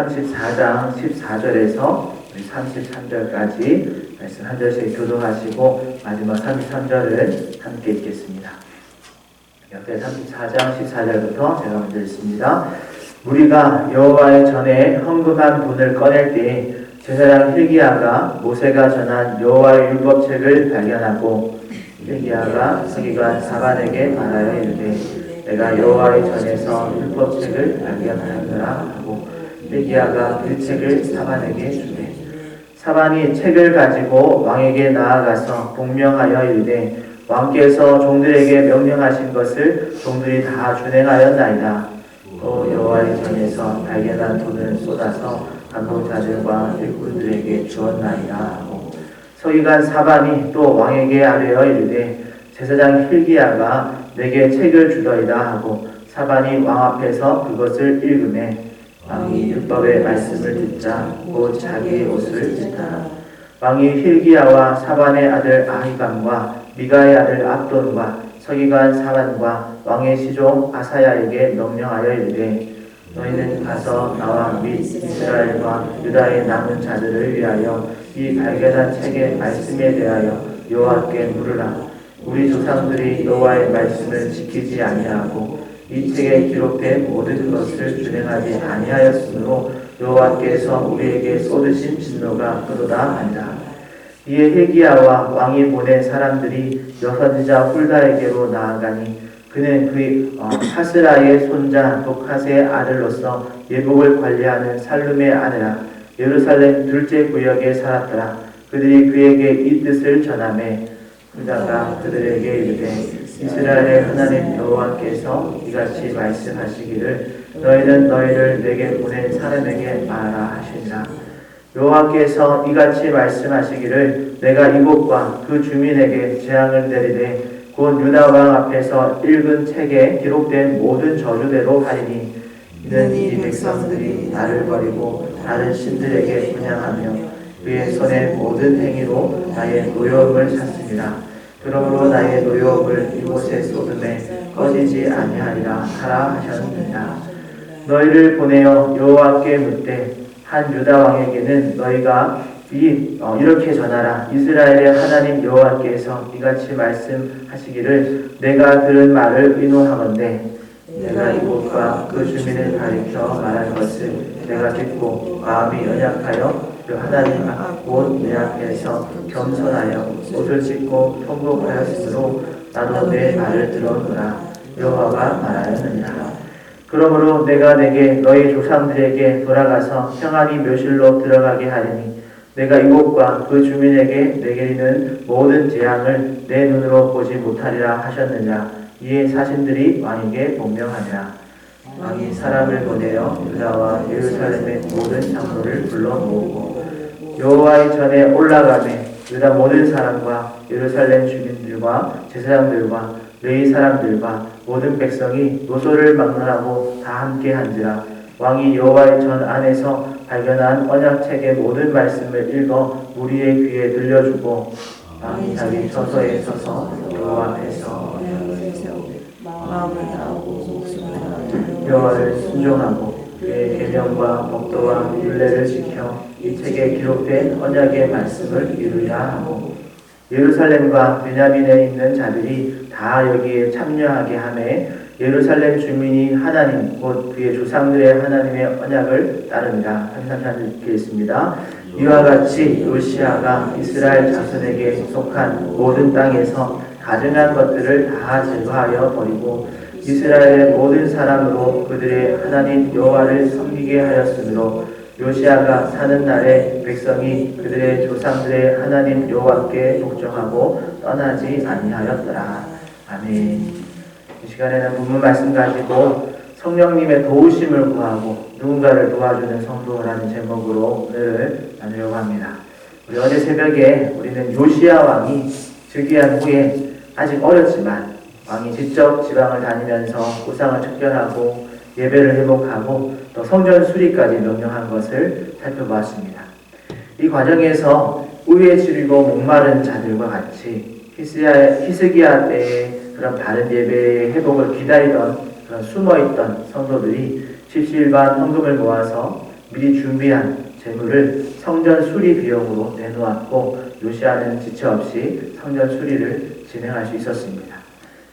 34장 14절에서 33절까지 말씀 한 절씩 교독하시고 마지막 33절을 함께 읽겠습니다. 옆에 34장 14절부터 제가 먼저 읽습니다. 무리가 여호와의 전에 헌금한 돈을 꺼낼 때에 제사장 hil기야가 모세가 전한 여호와의 율법책을 발견하고 hil기야가 서기관 사반에게 말하여 이르되 내가 여호와의 전에서 율법책을 발견하였노라 하고 hil기야가 그 책을 사반에게 주되 사반이 책을 가지고 왕에게 나아가서 복명하여 이르되 왕께서 종들에게 명령하신 것을 종들이 다 준행하였나이다. 또 여호와의 전에서 발견한 돈을 쏟아서 감독자들과 일꾼들에게 주었나이다 하고 서기관 사반이 또 왕에게 아뢰어 이르되 제사장 hil기야가 내게 책을 주더이다 하고 사반이 왕 앞에서 그것을 읽으매 왕이 율법의 말씀을 듣자 곧 자기의 옷을 찢더라. 왕이 hil기야와 사반의 아들 아히감과 미가의 아들 압돈과 서기관 사반과 왕의 시종 아사야에게 명령하여 이르되 너희는 가서 나와 및 이스라엘과 유다의 남은 자들을 위하여 이 발견한 책의 말씀에 대하여 여호와께 물으라. 우리 조상들이 여호와의 말씀을 지키지 아니하고 이 책에 기록된 모든 것을 준행하지 아니하였으므로 여호와께서 우리에게 쏟으신 진노가 그도다 하니라. 이에 hil기야와 왕이 보낸 사람들이 여선지자 훌다에게로 나아가니 그는 그 하스라의 손자 독하스의 아들로서 예복을 관리하는 살룸의 아내라. 예루살렘 둘째 구역에 살았더라. 그들이 그에게 이 뜻을 전하매 훌다가 그들에게 이르되 이스라엘의 하나님 여호와께서 이같이 말씀하시기를 너희는 너희를 내게 보낸 사람에게 말하라 하시니라. 여호와께서 이같이 말씀하시기를 내가 이곳과 그 주민에게 재앙을 내리되 곧 유다 왕 앞에서 읽은 책에 기록된 모든 저주대로 하리니 이는 이 백성들이 나를 버리고 다른 신들에게 분향하며 그의 손의 모든 행위로 나의 노여움을 샀습니다. 그러므로 나의 노여움을 이곳에 쏟음에 꺼지지 아니하리라 하라 하셨느니라. 너희를 보내어 여호와께 묻되 한 유다 왕에게는 너희가 이렇게 전하라. 이스라엘의 하나님 여호와께서 이같이 말씀하시기를 내가 들은 말을 의노하건대 내가 이곳과 그 주민을 가리켜 말할 것을 내가 듣고 마음이 연약하여 그 하나님 곧 내 앞에서 겸손하여 옷을 찢고 통곡하였으므로 나도 내 말을 들었노라. 여호와가 말하였느니라. 그러므로 내가 내게 너희 조상들에게 돌아가서 평안히 묘실로 들어가게 하리니 내가 이곳과 그 주민에게 내리는 모든 재앙을 내 눈으로 보지 못하리라 하셨느냐. 이에 사신들이 왕에게 복명하니라. 왕이 사람을 보내어 유다와 예루살렘의 모든 장로를 불러 모으고 여호와의 전에 올라가매 유다 모든 사람과 예루살렘 주민들과 제사장들과 레위 사람들과 모든 백성이 노소를 막론하고 다 함께 한지라. 왕이 여호와의 전 안에서 발견한 언약책의 모든 말씀을 읽어 무리의 귀에 들려주고 왕이 자기 처소에 서서 여호와 앞에서 마음을 다하고 목숨을 다하여 여호와를 순종하고 그의 계명과 법도와 율례를 지켜 이 책에 기록된 언약의 말씀을 이루려 하고 예루살렘과 베냐민에 있는 자들이 다 여기에 참여하게 하매 예루살렘 주민이 하나님 곧 그의 조상들의 하나님의 언약을 따릅니다. 33절 읽겠습니다. 이와 같이 요시야가 이스라엘 자손에게 속한 모든 땅에서 가증한 것들을 다 제거하여 버리고 이스라엘의 모든 사람으로 그들의 하나님 여호와를 섬기게 하였으므로 요시야가 사는 날에 백성이 그들의 조상들의 하나님 여호와께 복종하고 떠나지 아니하였더라. 아멘. 이 시간에는 본문 말씀 가지고 성령님의 도우심을 구하고 누군가를 도와주는 성도라는 제목으로 오늘을 나누려고 합니다. 우리 어제 새벽에 우리는 요시야 왕이 즉위한 후에 아직 어렸지만 왕이 직접 지방을 다니면서 우상을 척결하고 예배를 회복하고 또 성전 수리까지 명령한 것을 살펴보았습니다. 이 과정에서 우회지르고 목마른 자들과 같이 히스기야 때의 그런 바른 예배의 회복을 기다리던 그런 숨어있던 성도들이 십시일반 헌금을 모아서 미리 준비한 재물을 성전 수리 비용으로 내놓았고 요시아는 지체 없이 성전 수리를 진행할 수 있었습니다.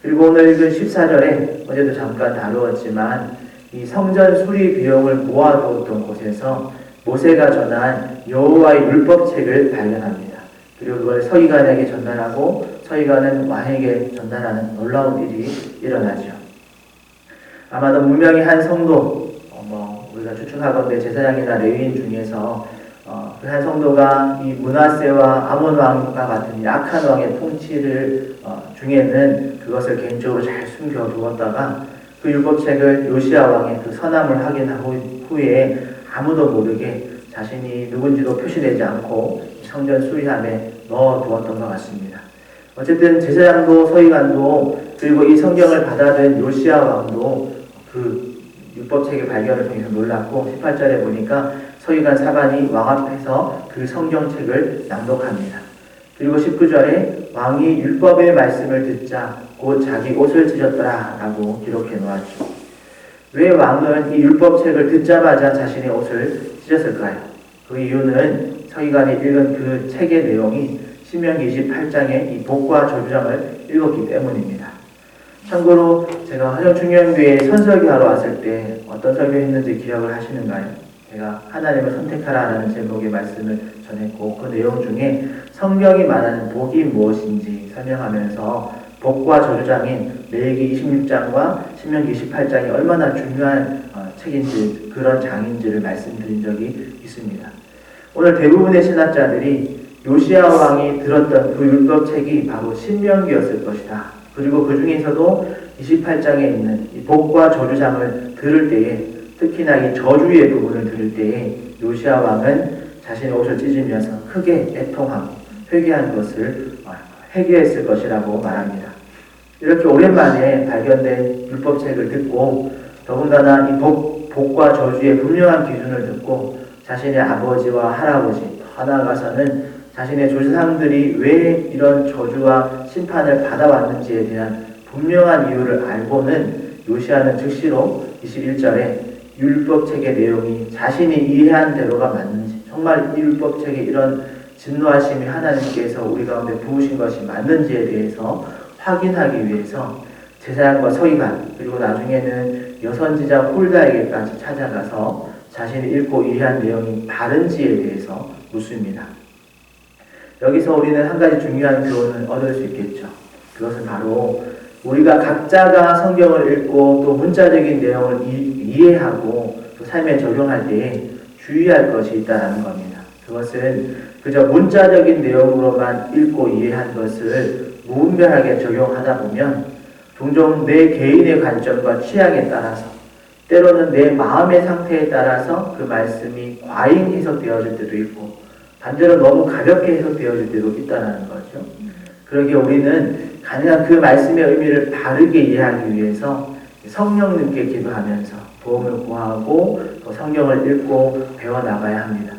그리고 오늘 읽은 14절에 어제도 잠깐 다루었지만 이 성전 수리 비용을 모아두었던 곳에서 모세가 전한 여호와의 율법책을 발견합니다. 그리고 그걸 서기관에게 전달하고 서기관은 왕에게 전달하는 놀라운 일이 일어나죠. 아마도 분명히 한 성도, 우리가 추측하건대 제사장이나 레위인 중에서 그 한 성도가 이 므낫세와 아몬 왕과 같은 약한 왕의 통치를 중에는 그것을 개인적으로 잘 숨겨두었다가 그 율법책을 요시아 왕의 그 선함을 확인한 후에 아무도 모르게 자신이 누군지도 표시되지 않고 성전 수리함에 넣어두었던 것 같습니다. 어쨌든 제사장도 서기관도 그리고 이 성경을 받아든 요시아 왕도 그 율법책의 발견을 통해서 놀랐고 18절에 보니까 서기관 사반이 왕 앞에서 그 성경책을 낭독합니다. 그리고 19절에 왕이 율법의 말씀을 듣자 곧 자기 옷을 찢었더라 라고 기록해 놓았죠. 왜 왕은 이 율법책을 듣자마자 자신의 옷을 찢었을까요? 그 이유는 서기관이 읽은 그 책의 내용이 신명기 28장의 이 복과 저주장을 읽었기 때문입니다. 참고로 제가 화정중년교회에 선설교하러 왔을 때 어떤 설교했는지 기억을 하시는가요? 제가 하나님을 선택하라는 제목의 말씀을 전했고 그 내용 중에 성경이 말하는 복이 무엇인지 설명하면서 복과 저주장인 레위기 26장과 신명기 28장이 얼마나 중요한 책인지 그런 장인지를 말씀드린 적이 있습니다. 오늘 대부분의 신학자들이 요시아 왕이 들었던 그 율법책이 바로 신명기였을 것이다. 그리고 그 중에서도 28장에 있는 이 복과 저주장을 들을 때에 특히나 이 저주의 부분을 들을 때에 요시아 왕은 자신의 옷을 찢으면서 크게 애통하고 회개한 것을 회개했을 것이라고 말합니다. 이렇게 오랜만에 발견된 율법책을 듣고 더군다나 이 복과 저주의 분명한 기준을 듣고 자신의 아버지와 할아버지 더 나아가서는 자신의 조상들이 왜 이런 저주와 심판을 받아왔는지에 대한 분명한 이유를 알고는 요시아는 즉시로 21절에 율법책의 내용이 자신이 이해한 대로가 맞는지 정말 이 율법책에 이런 진노하심이 하나님께서 우리 가운데 부으신 것이 맞는지에 대해서 확인하기 위해서 제사장과 서기관 그리고 나중에는 여선지자 홀다에게까지 찾아가서 자신이 읽고 이해한 내용이 바른지에 대해서 묻습니다. 여기서 우리는 한 가지 중요한 교훈을 얻을 수 있겠죠. 그것은 바로 우리가 각자가 성경을 읽고 또 문자적인 내용을 이해하고 또 삶에 적용할 때에 주의할 것이 있다는 겁니다. 그것은 그저 문자적인 내용으로만 읽고 이해한 것을 무분별하게 적용하다 보면 종종 내 개인의 관점과 취향에 따라서 때로는 내 마음의 상태에 따라서 그 말씀이 과잉 해석되어질 때도 있고 반대로 너무 가볍게 해석되어질 때도 있다는 거죠. 그러기에 우리는 가능한 그 말씀의 의미를 바르게 이해하기 위해서 성령님께 기도하면서 도움을 구하고 또 성경을 읽고 배워나가야 합니다.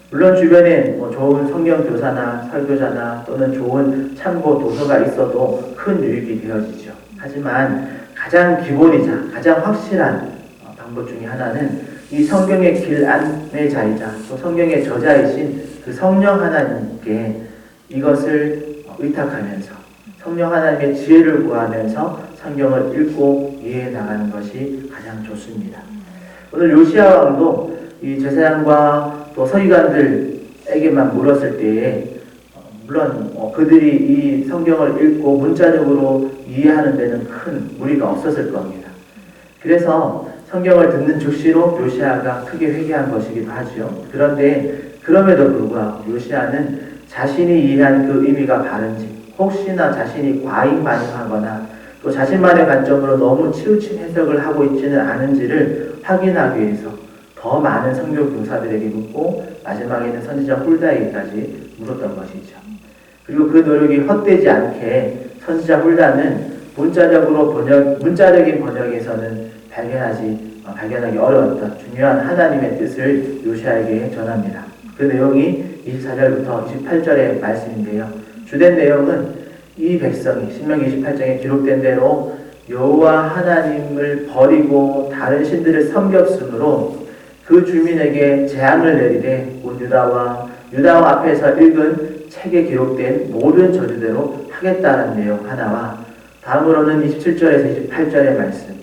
물론 주변에 좋은 성경 교사나 설교자나 또는 좋은 참고 도서가 있어도 큰 유익이 되어지죠. 하지만 가장 기본이자 가장 확실한 방법 중에 하나는 이 성경의 길 안의 자이자 또 성경의 저자이신 그 성령 하나님께 이것을 의탁하면서 성령 하나님의 지혜를 구하면서 성경을 읽고 이해해 나가는 것이 가장 좋습니다. 오늘 요시아 왕도 이 제사장과 또 서기관들에게만 물었을 때에 물론 그들이 이 성경을 읽고 문자적으로 이해하는 데는 큰 무리가 없었을 겁니다. 그래서 성경을 듣는 즉시로 요시아가 크게 회개한 것이기도 하죠. 그런데 그럼에도 불구하고 요시아는 자신이 이해한 그 의미가 바른지 혹시나 자신이 과잉 반응하거나 또 자신만의 관점으로 너무 치우친 해석을 하고 있지는 않은지를 확인하기 위해서 더 많은 성경 교사들에게 묻고 마지막에는 선지자 홀다에게까지 물었던 것이죠. 그리고 그 노력이 헛되지 않게 선지자 홀다는 문자적인 번역에서는 발견하기 어려웠던 중요한 하나님의 뜻을 요시아에게 전합니다. 그 내용이 24절부터 28절의 말씀인데요. 주된 내용은 이 백성이 신명기 28장에 기록된 대로 여호와 하나님을 버리고 다른 신들을 섬겼으므로 그 주민에게 재앙을 내리되 온 유다 왕 앞에서 읽은 책에 기록된 모든 저주대로 하겠다는 내용 하나와 다음으로는 27절에서 28절의 말씀,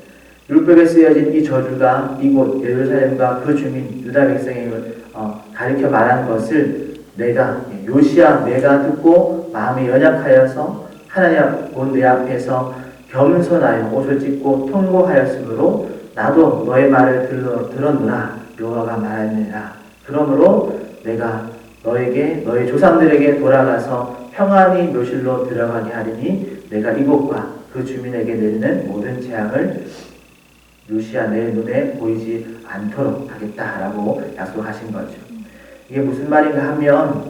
율법에 쓰여진 이 저주가 이곳 예루살렘과 그 주민 유다 백성을 가리켜 말한 것을 요시야 내가 듣고 마음이 연약하여서 하나님 곧 내 앞에서 겸손하여 옷을 찢고 통곡하였으므로 나도 너의 말을 들었노라 여호와가 말하느니라. 그러므로 내가 너희 조상들에게 돌아가서 평안히 묘실로 들어가게 하리니 내가 이곳과 그 주민에게 내리는 모든 재앙을 요시야 내 눈에 보이지 않도록 하겠다라고 약속하신 거죠. 이게 무슨 말인가 하면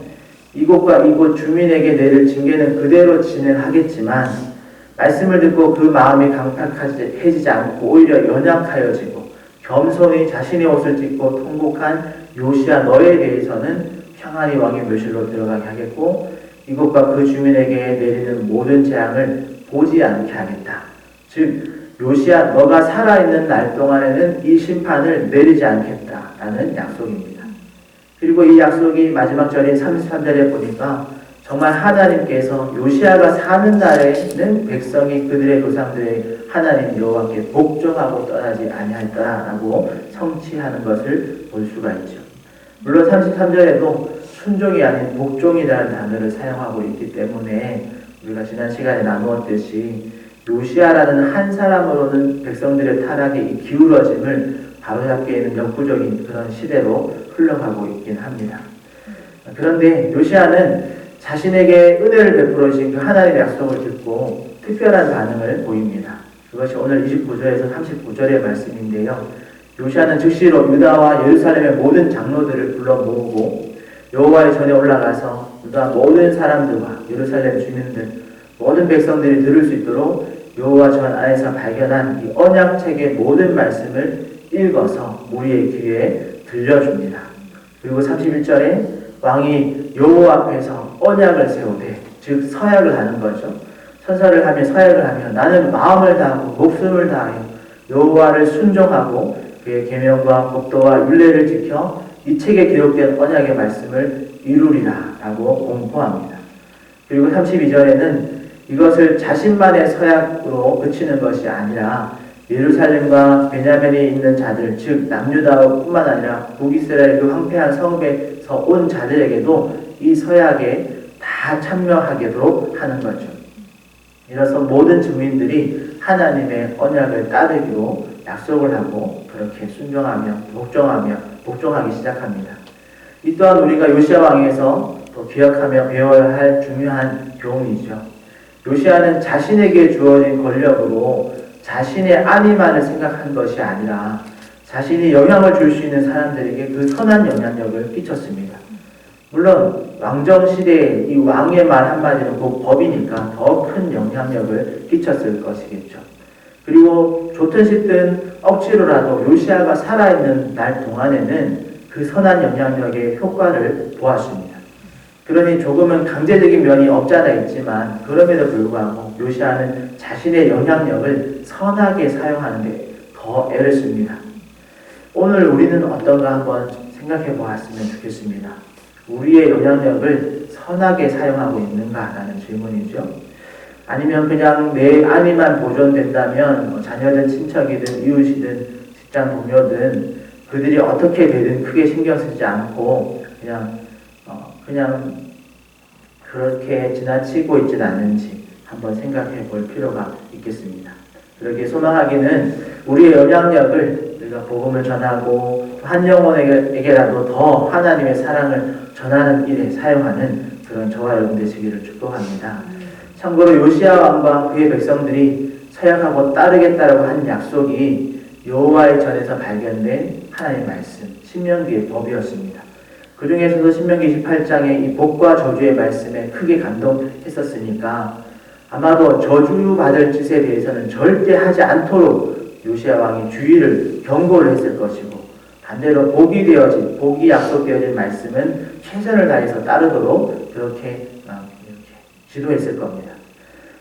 이곳과 이곳 주민에게 내릴 징계는 그대로 진행하겠지만 말씀을 듣고 그 마음이 강팍해지지 않고 오히려 연약하여지고 겸손히 자신의 옷을 찢고 통곡한 요시야 너에 대해서는 평안히 왕의 묘실로 들어가게 하겠고 이곳과 그 주민에게 내리는 모든 재앙을 보지 않게 하겠다. 즉 요시야 너가 살아있는 날 동안에는 이 심판을 내리지 않겠다라는 약속입니다. 그리고 이 약속이 마지막 절인 33절에 보니까 정말 하나님께서 요시야가 사는 날에는 백성이 그들의 조상들의 하나님 여호와께 복종하고 떠나지 아니할까라고 성취하는 것을 볼 수가 있죠. 물론 33절에도 순종이 아닌 복종이라는 단어를 사용하고 있기 때문에 우리가 지난 시간에 나누었듯이 요시야라는 한 사람으로는 백성들의 타락의 기울어짐을 바로잡기에는 역부족인 그런 시대로 흘러가고 있긴 합니다. 그런데 요시야는 자신에게 은혜를 베풀어 주신 그 하나님의 약속을 듣고 특별한 반응을 보입니다. 그것이 오늘 29절에서 39절의 말씀인데요. 요시야는 즉시로 유다와 예루살렘의 모든 장로들을 불러 모으고 여호와의 전에 올라가서 유다 모든 사람들과 예루살렘 주민들 모든 백성들이 들을 수 있도록 여호와 전 안에서 발견한 이 언약책의 모든 말씀을 읽어서 우리의 귀에 들려줍니다. 그리고 31절에 왕이 여호와 앞에서 언약을 세우되 즉 서약을 하는 거죠. 선서를 하며 서약을 하며 나는 마음을 다하고 목숨을 다하여 여호와를 순종하고 그의 계명과 법도와 율례를 지켜 이 책에 기록된 언약의 말씀을 이루리라 라고 공포합니다. 그리고 32절에는 이것을 자신만의 서약으로 그치는 것이 아니라 예루살렘과 베냐민에 있는 자들 즉 남유다뿐만 아니라 북이스라엘 그 황폐한 성읍에서 온 자들에게도 이 서약에 다 참여하도록 하는 거죠. 이로써 모든 주민들이 하나님의 언약을 따르기로 약속을 하고 그렇게 순종하며 복종하기 시작합니다. 이 또한 우리가 요시야 왕에서 또 기억하며 배워야 할 중요한 교훈이죠. 요시야는 자신에게 주어진 권력으로 자신의 안위만을 생각한 것이 아니라 자신이 영향을 줄 수 있는 사람들에게 그 선한 영향력을 끼쳤습니다. 물론 왕정시대에 이 왕의 말 한마디는 곧 법이니까 더 큰 영향력을 끼쳤을 것이겠죠. 그리고 좋든 싫든 억지로라도 요시야가 살아있는 날 동안에는 그 선한 영향력의 효과를 보았습니다. 그러니 조금은 강제적인 면이 없지 않아 있지만 그럼에도 불구하고 요시야는 자신의 영향력을 선하게 사용하는 데 더 애를 씁니다. 오늘 우리는 어떤가 한번 생각해 보았으면 좋겠습니다. 우리의 영향력을 선하게 사용하고 있는가라는 질문이죠. 아니면 그냥 내 안위만 보존된다면 자녀든 친척이든 이웃이든 직장 동료든 그들이 어떻게 되든 크게 신경 쓰지 않고 그냥 그렇게 지나치고 있진 않는지 한번 생각해 볼 필요가 있겠습니다. 그렇게 소망하기는 우리의 영향력을 우리가 복음을 전하고 한 영혼에게라도 더 하나님의 사랑을 전하는 일에 사용하는 그런 저와 여러분 되시기를 축복합니다. 참고로 요시야 왕과 그의 백성들이 서약하고 따르겠다라고 한 약속이 여호와의 전에서 발견된 하나님의 말씀, 신명기의 법이었습니다. 그 중에서도 신명기 28장의 이 복과 저주의 말씀에 크게 감동했었으니까 아마도 저주받을 짓에 대해서는 절대 하지 않도록 요시야 왕이 경고를 했을 것이고 반대로 복이 약속되어진 말씀은 최선을 다해서 따르도록 이렇게 지도했을 겁니다.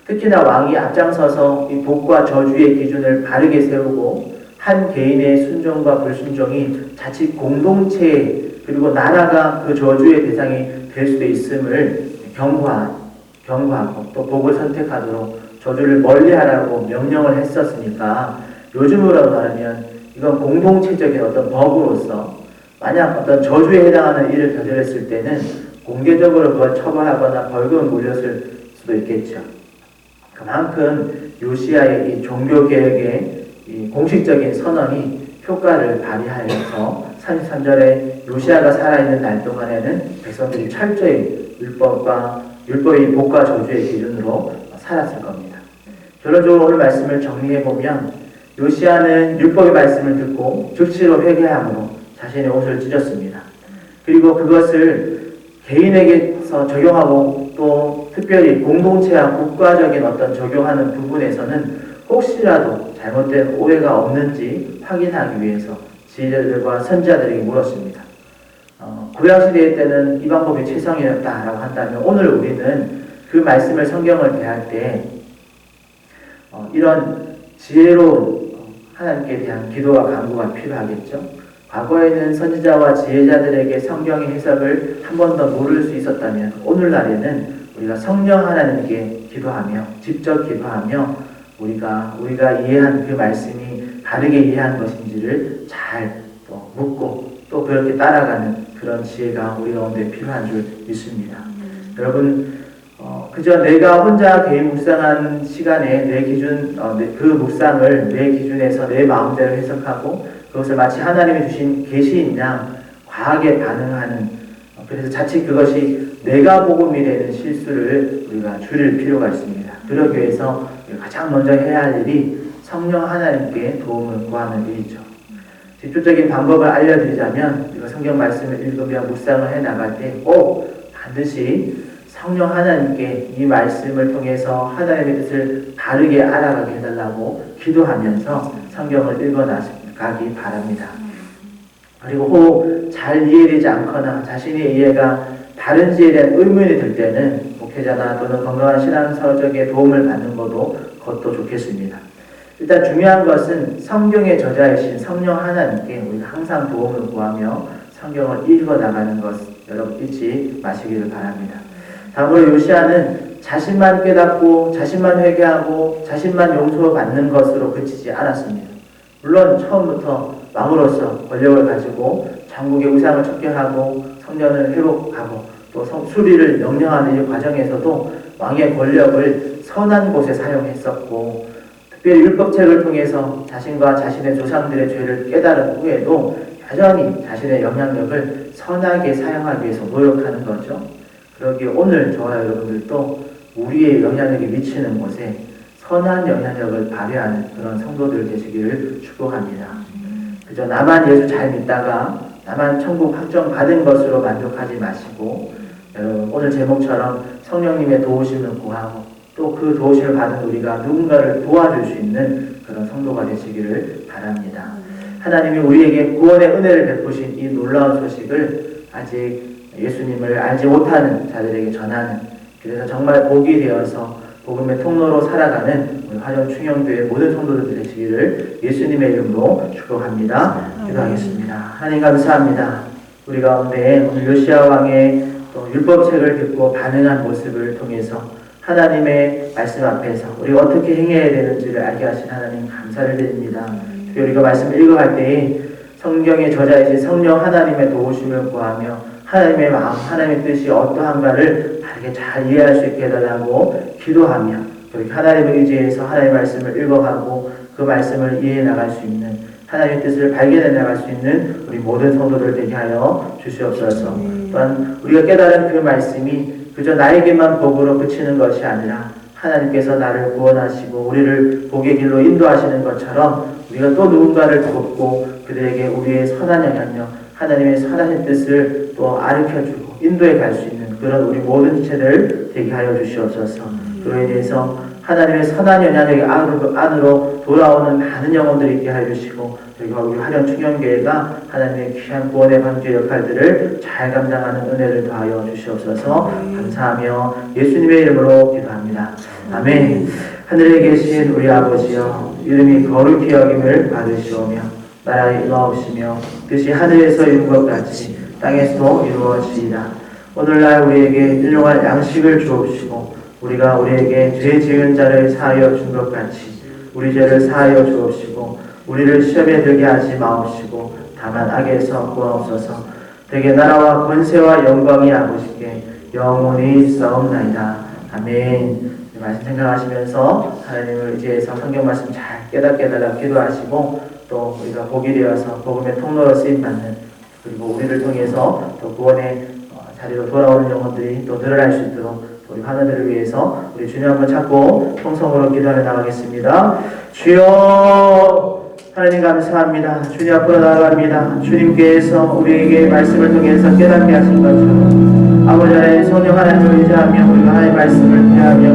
특히나 왕이 앞장서서 이 복과 저주의 기준을 바르게 세우고 한 개인의 순종과 불순종이 자칫 공동체 그리고 나라가 그 저주의 대상이 될 수도 있음을 경고하고 또 복을 선택하도록 저주를 멀리하라고 명령을 했었으니까 요즘으로 말하면 이건 공동체적인 어떤 법으로서 만약 어떤 저주에 해당하는 일을 저질렀을 때는 공개적으로 그걸 처벌하거나 벌금을 물렸을 수도 있겠죠. 그만큼 요시야의 이 종교개혁의 이 공식적인 선언이 효과를 발휘하여서 33절에 요시야가 살아있는 날 동안에는 백성들이 철저히 율법의 복과 저주의 기준으로 살았을 겁니다. 결론적으로 오늘 말씀을 정리해보면 요시야는 율법의 말씀을 듣고 즉시로 회개함으로 자신의 옷을 찢었습니다. 그리고 그것을 개인에게서 적용하고 또 특별히 공동체와 국가적인 어떤 적용하는 부분에서는 혹시라도 잘못된 오해가 없는지 확인하기 위해서 지혜자들과 선지자들에게 물었습니다. 구약시대 때는 이 방법이 최상이었다라고 한다면 오늘 우리는 그 말씀을 성경을 대할 때 이런 지혜로운 하나님께 대한 기도와 간구가 필요하겠죠. 과거에는 선지자와 지혜자들에게 성경의 해석을 한 번 더 물을 수 있었다면 오늘날에는 우리가 성령 하나님께 기도하며 직접 기도하며 우리가 이해한 그 말씀이 바르게 이해한 것인지를 잘 묻고 또 그렇게 따라가는 그런 지혜가 우리 가운데 필요한 줄 믿습니다. 여러분 그저 내가 혼자 개인 묵상한 시간에 내 기준 그 묵상을 내 기준에서 내 마음대로 해석하고 그것을 마치 하나님이 주신 계시인 양 과하게 반응하는 그래서 자칫 그것이 내가 복음이 되는 실수를 우리가 줄일 필요가 있습니다. 그러기 위해서 가장 먼저 해야 할 일이 성령 하나님께 도움을 구하는 일이죠. 직접적인 방법을 알려드리자면 우리가 성경 말씀을 읽으며 묵상을 해나갈 때 꼭 반드시 성령 하나님께 이 말씀을 통해서 하나님의 뜻을 바르게 알아가게 해달라고 기도하면서 성경을 읽어나가기 바랍니다. 그리고 혹 잘 이해되지 않거나 자신의 이해가 다른지에 대한 의문이 들 때는 목회자나 또는 건강한 신앙서적의 도움을 받는 것도 좋겠습니다. 일단 중요한 것은 성경의 저자이신 성령 하나님께 우리가 항상 도움을 구하며 성경을 읽어나가는 것 여러분 잊지 마시기를 바랍니다. 다음으로 요시야는 자신만 깨닫고 자신만 회개하고 자신만 용서받는 것으로 그치지 않았습니다. 물론 처음부터 왕으로서 권력을 가지고 전국의 우상을 척결하고 성전을 회복하고 또 수리를 명령하는 이 과정에서도 왕의 권력을 선한 곳에 사용했었고 특별히 율법책을 통해서 자신과 자신의 조상들의 죄를 깨달은 후에도 여전히 자신의 영향력을 선하게 사용하기 위해서 노력하는 거죠. 그러기에 오늘 저와 여러분들도 우리의 영향력이 미치는 곳에 선한 영향력을 발휘하는 그런 성도들 되시기를 축복합니다. 그저 나만 예수 잘 믿다가 나만 천국 확정 받은 것으로 만족하지 마시고 여러분 오늘 제목처럼 성령님의 도우심을 구하고 또 그 도우심을 받은 우리가 누군가를 도와줄 수 있는 그런 성도가 되시기를 바랍니다. 하나님이 우리에게 구원의 은혜를 베푸신 이 놀라운 소식을 아직 예수님을 알지 못하는 자들에게 전하는 그래서 정말 복이 되어서 복음의 통로로 살아가는 우리 화정 충영교회 모든 성도들 되시기를 예수님의 이름으로 축복합니다. 기도하겠습니다. 하나님 감사합니다. 우리 가운데 오늘 요시야 왕의 또 율법책을 듣고 반응한 모습을 통해서 하나님의 말씀 앞에서 우리가 어떻게 행해야 되는지를 알게 하신 하나님 감사를 드립니다. 특히 우리가 말씀을 읽어갈 때에 성경의 저자이신 성령 하나님의 도우심을 구하며 하나님의 마음, 하나님의 뜻이 어떠한가를 바르게 잘 이해할 수 있게 해달라고 기도하며 그렇게 하나님의 의지에서 하나님의 말씀을 읽어가고 그 말씀을 이해해 나갈 수 있는 하나님의 뜻을 발견해 나갈 수 있는 우리 모든 성도들 되게 하여 주시옵소서. 또한 우리가 깨달은 그 말씀이 그저 나에게만 복으로 그치는 것이 아니라 하나님께서 나를 구원하시고 우리를 복의 길로 인도하시는 것처럼 우리가 또 누군가를 돕고 그들에게 우리의 선한 영향력, 하나님의 선하신 뜻을 또 가르쳐주고 인도해 갈 수 있는 그런 우리 모든 지체들 되게 하여 주시옵소서. 그로 인해서 하나님의 선한 영향력이 안으로 돌아오는 많은 영혼들이 있게 하여 주시고 그리고 우리 화정 충영교회가 하나님의 귀한 구원의 방주의 역할들을 잘 감당하는 은혜를 더하여 주시옵소서. 감사하며 예수님의 이름으로 기도합니다. 아멘. 하늘에 계신 우리 아버지여 이름이 거룩히 여김을 받으시오며 나라의 임하옵시며 뜻이 하늘에서 이룬 것 같이 땅에서도 이루어지이다. 오늘날 우리에게 일용할 양식을 주옵시고 우리가 우리에게 죄 지은 자를 사하여 준 것 같이 우리 죄를 사하여 주옵시고 우리를 시험에 들게 하지 마옵시고 다만 악에서 구하옵소서. 되게 나라와 권세와 영광이 아버지께 영원히 있사옵나이다. 아멘. 말씀 생각하시면서 하나님을 의지해서 성경 말씀 잘 깨닫게 해달라 기도하시고 또 우리가 복이 되어서 복음의 통로로 쓰임받는 그리고 우리를 통해서 또 구원의 자리로 돌아오는 영혼들이 또 늘어날 수 있도록 우리 하나님을 위해서 우리 주님 한번 찾고 통성으로 기도하며 나가겠습니다. 주여 하나님 감사합니다. 주님 앞으로 나아갑니다. 주님께서 우리에게 말씀을 통해서 깨닫게 하신 것처럼 아버지 하나님 성령 하나님을 의지하며 우리가 하나님의 말씀을 대하며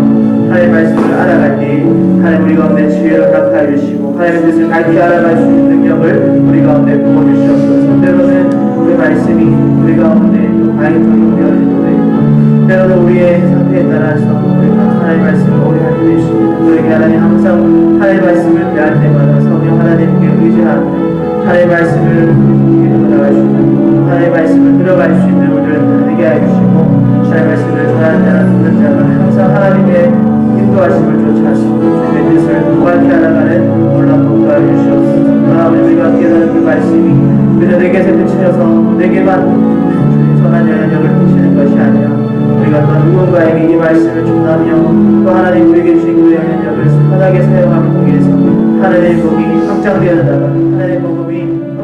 하나님의 말씀을 알아갈 때 하나님 우리 가운데 지혜를 허락하여 주시고 하나님의 뜻을 밝히 알아갈 수 있는 능력을 우리 가운데 부어주시옵소서. 때로는 우리 말씀이 우리 가운데 또 바이통이 되어지기도 있고 때로는 우리의 상태에 따라서 우리가 하나님의 말씀을 오래 하게 되십니다. 우리에게 하나님 항상 하나님의 말씀을 대할 때마다 성령 하나님께 의지하며 하나님의 말씀을 기도나갈 수 있는 하나님의 말씀을 들어갈 수 있는 우리를 되게 해주시고 하나님의 말씀을 전하는 자나 듣는 자가 항상 하나님의 인도하심을 쫓아하시고 주님의 뜻을 무관히 알아가는 놀라운 복도하여 주시옵소서. 아버지 우리가 깨달은 그 말씀이 그저 내게서 그치셔서 내게만 선한 영향력을 끼치는 것이 아니라 우리가 또 누군가에게 이 말씀을 전하며 또 하나님 우리에게 주신 그 영향력을 선하게 사용함을 통해서 하나님의 복이 확장되어 나가 하나님의 복음이